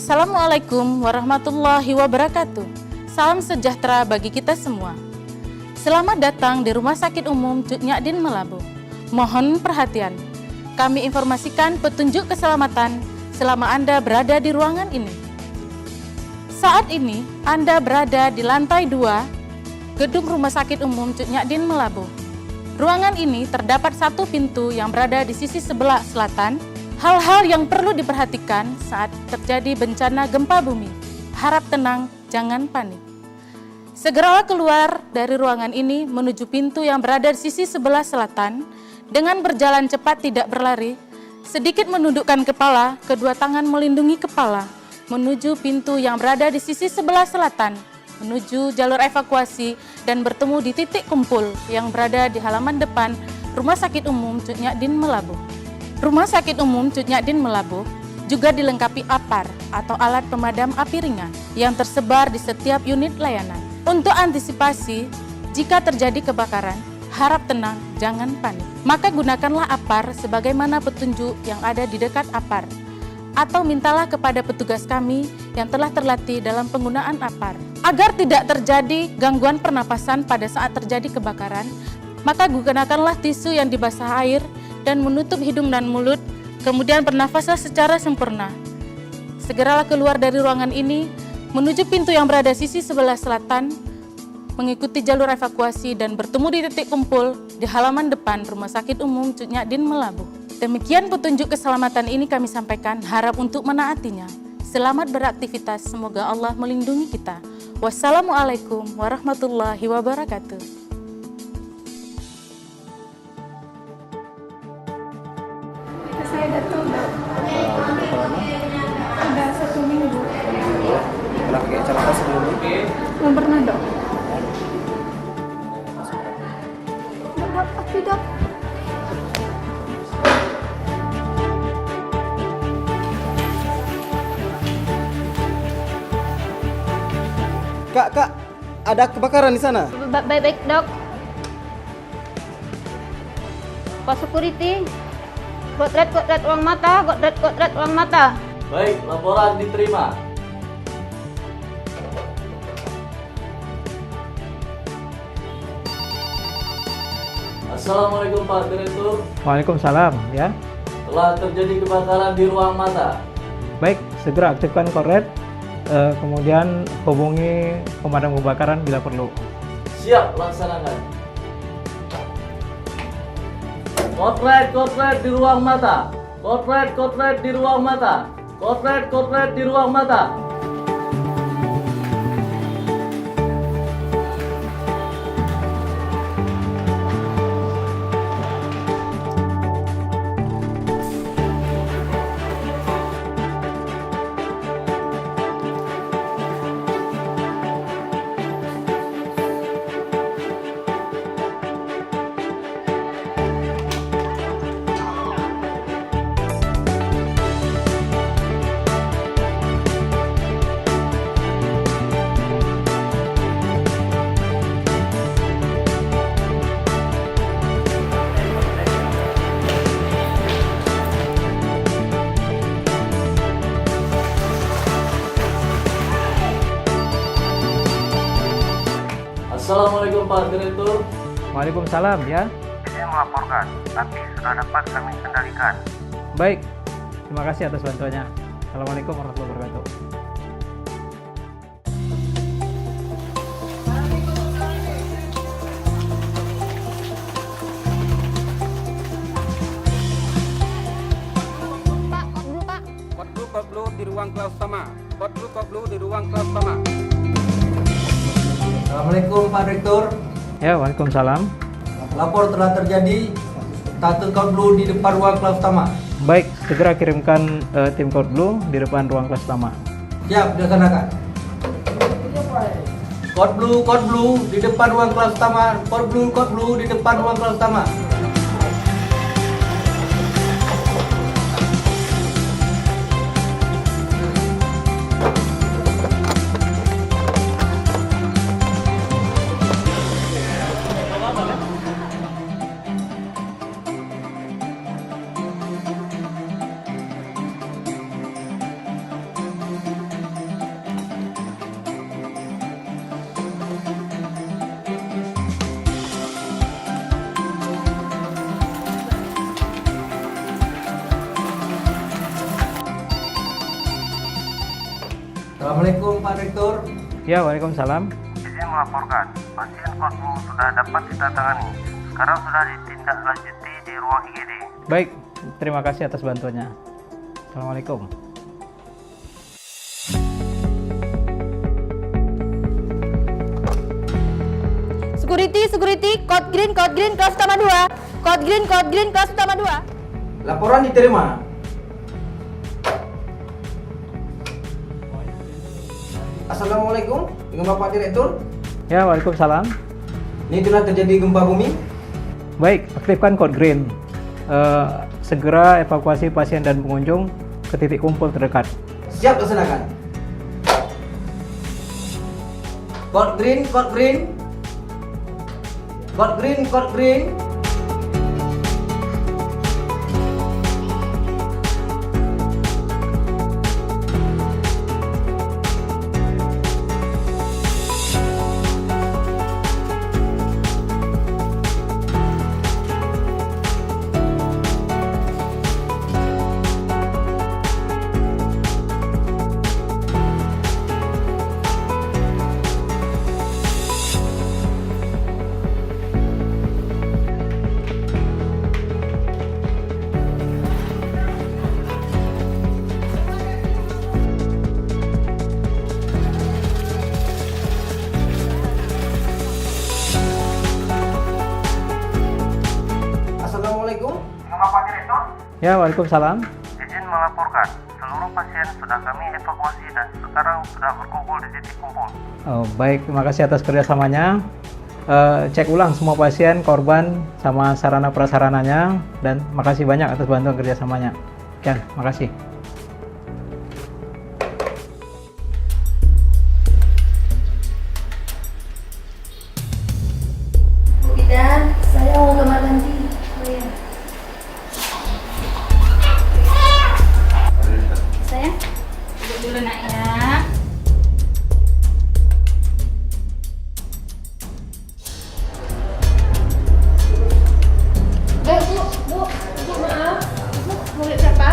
Assalamualaikum warahmatullahi wabarakatuh. Salam sejahtera bagi kita semua. Selamat datang di Rumah Sakit Umum Cut Nyak Dien Melabuh. Mohon perhatian, kami informasikan petunjuk keselamatan selama Anda berada di ruangan ini. Saat ini Anda berada di lantai 2 Gedung Rumah Sakit Umum Cut Nyak Dien Melabuh. Ruangan ini terdapat satu pintu yang berada di sisi sebelah selatan. Hal-hal yang perlu diperhatikan saat terjadi bencana gempa bumi. Harap tenang, jangan panik. Segeralah keluar dari ruangan ini menuju pintu yang berada di sisi sebelah selatan. Dengan berjalan cepat, tidak berlari. Sedikit menundukkan kepala, kedua tangan melindungi kepala. Menuju pintu yang berada di sisi sebelah selatan. Menuju jalur evakuasi dan bertemu di titik kumpul yang berada di halaman depan Rumah Sakit Umum Cut Nyak Dien Melabuh. Rumah Sakit Umum Cut Nyak Dien Melabuh juga dilengkapi APAR atau alat pemadam api ringan yang tersebar di setiap unit layanan. Untuk antisipasi, jika terjadi kebakaran, harap tenang, jangan panik. Maka gunakanlah APAR sebagaimana petunjuk yang ada di dekat APAR. Atau mintalah kepada petugas kami yang telah terlatih dalam penggunaan APAR. Agar tidak terjadi gangguan pernapasan pada saat terjadi kebakaran, maka gunakanlah tisu yang dibasah air dan menutup hidung dan mulut, kemudian bernafaslah secara sempurna. Segeralah keluar dari ruangan ini, menuju pintu yang berada sisi sebelah selatan, mengikuti jalur evakuasi dan bertemu di titik kumpul di halaman depan Rumah Sakit Umum Cut Nyak Dien Melabuh. Demikian petunjuk keselamatan ini kami sampaikan, harap untuk menaatinya. Selamat beraktivitas, semoga Allah melindungi kita. Wassalamualaikum warahmatullahi wabarakatuh. Saya datang ada 1 minggu. Pernah pakai celana sebelumnya? Belum pernah dok. Dok, tapi dok. Kak, ada kebakaran di sana. Baik dok. Pak security, kodrat uang mata, kodrat uang mata. Baik, laporan diterima. Assalamualaikum Pak Direktur. Waalaikumsalam ya. Telah terjadi kebakaran di ruang mata. Baik, segera aktifkan kornet, kemudian hubungi pemadam kebakaran bila perlu. Siap, laksanakan. Kotret di ruang mata. Kotret di ruang mata. Kotret di ruang mata. Assalamualaikum Pak Direktur. Waalaikumsalam ya. Saya melaporkan, tapi sudah dapat kami kendalikan. Baik, terima kasih atas bantuannya. Assalamualaikum warahmatullahi wabarakatuh. Kod blue di ruang kelas utama. Kod blue di ruang kelas utama. Assalamualaikum Pak Direktur. Ya, waalaikumsalam. Lapor telah terjadi status code blue di depan ruang kelas utama. Baik, segera kirimkan tim Code Blue di depan ruang kelas utama. Siap, dilaksanakan. Code blue di depan ruang kelas utama. Code blue di depan ruang kelas utama. Assalamualaikum Pak Direktur. Ya, waalaikumsalam. Izin melaporkan, pasien Kotbu sudah dapat kita tangani. Sekarang sudah ditindaklanjuti di ruang IGD. Baik, terima kasih atas bantuannya. Assalamualaikum. Security, code green, kelas utama 2. Code green, kelas utama 2. Laporan diterima. Assalamualaikum dengan Bapak Direktur. Ya, waalaikumsalam. Ini telah terjadi gempa bumi. Baik, aktifkan code green. Segera evakuasi pasien dan pengunjung ke titik kumpul terdekat. Siap laksanakan. Code green, code green. Code green, code green. Assalamualaikum. Dengan Bapak Direktur, Ya, waalaikumsalam. izin melaporkan, seluruh pasien sudah kami evakuasi dan sekarang sudah berkumpul di titik kumpul. Baik, terima kasih atas kerjasamanya. Cek ulang semua pasien, korban, sama sarana prasarananya, dan makasih banyak atas bantuan kerjasamanya. Sekian, makasih. Bu Bidan, saya mau kamar mandi. Oh iya. Sayang, duduk dulu nak ya. Bu, maaf. Bu, mau lihat siapa?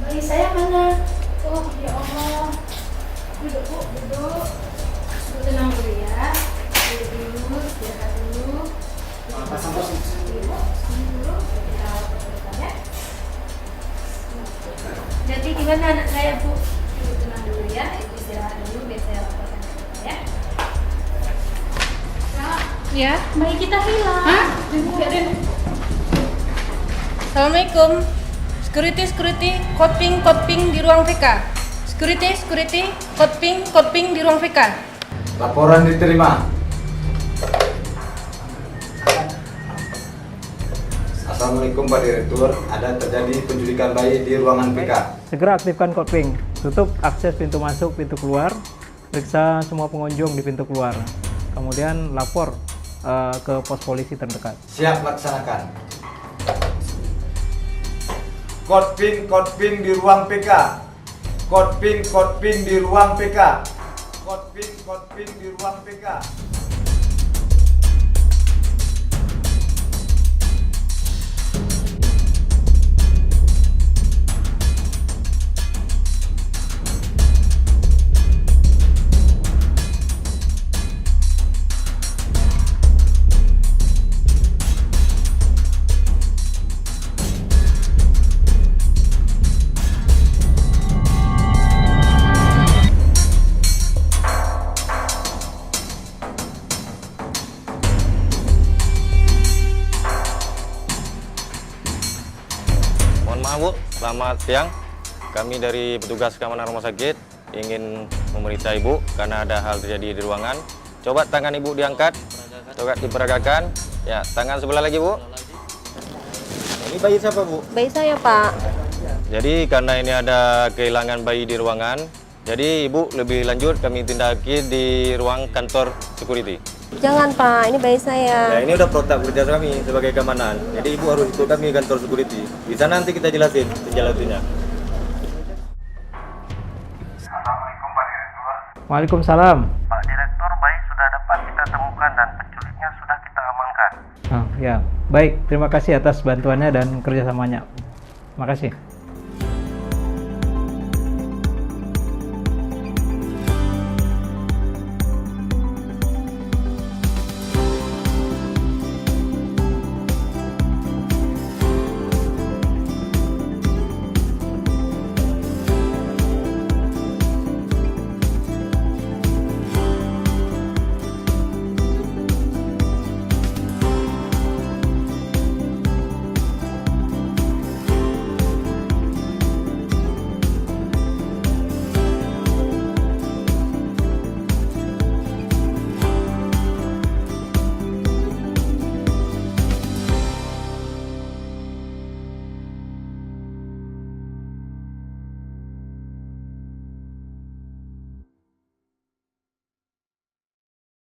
Bayi saya mana? Oh, ya Allah. Duduk, Bu, duduk. Bu, tenang dulu ya. Duduk dulu, istirahat dulu. Sini dulu, kita foto-foto ya. Jadi gimana anak saya, Bu? Ibu tenang dulu ya, Ibu istirahat dulu, biar saya laporkan ke Bapak ya. Ya. Bayi kita hilang. Hah? Biarin. Assalamualaikum. Security, code pink di ruang VK. Security, code pink di ruang VK. Laporan diterima. Assalamualaikum Pak Direktur. Ada terjadi penculikan bayi di ruangan PK. Segera aktifkan code pink. Tutup akses pintu masuk, pintu keluar. Periksa semua pengunjung di pintu keluar. Kemudian lapor ke pos polisi terdekat. Siap laksanakan. Code pink di ruang PK. Code pink di ruang PK. Code pink di ruang PK. Mohon maaf Bu, selamat siang. Kami dari petugas keamanan rumah sakit ingin memeriksa Ibu karena ada hal terjadi di ruangan. Coba tangan Ibu diangkat, coba diperagakan. Ya, tangan sebelah lagi Bu. Ini bayi siapa Bu? Bayi saya, Pak. Jadi karena ini ada kehilangan bayi di ruangan, jadi Ibu lebih lanjut kami tindaki di ruang kantor security. Jangan Pak, ini bayi Ya saya. ini udah protap kerja kami sebagai keamanan. Jadi ibu harus ikut kami kantor security. Di sana nanti kita jelasin tinjauannya. Assalamualaikum Pak Direktur. Waalaikumsalam. Pak Direktur, bayi sudah dapat kita temukan dan penculiknya sudah kita amankan. Ya, baik. Terima kasih atas bantuannya dan kerjasamanya. Makasih.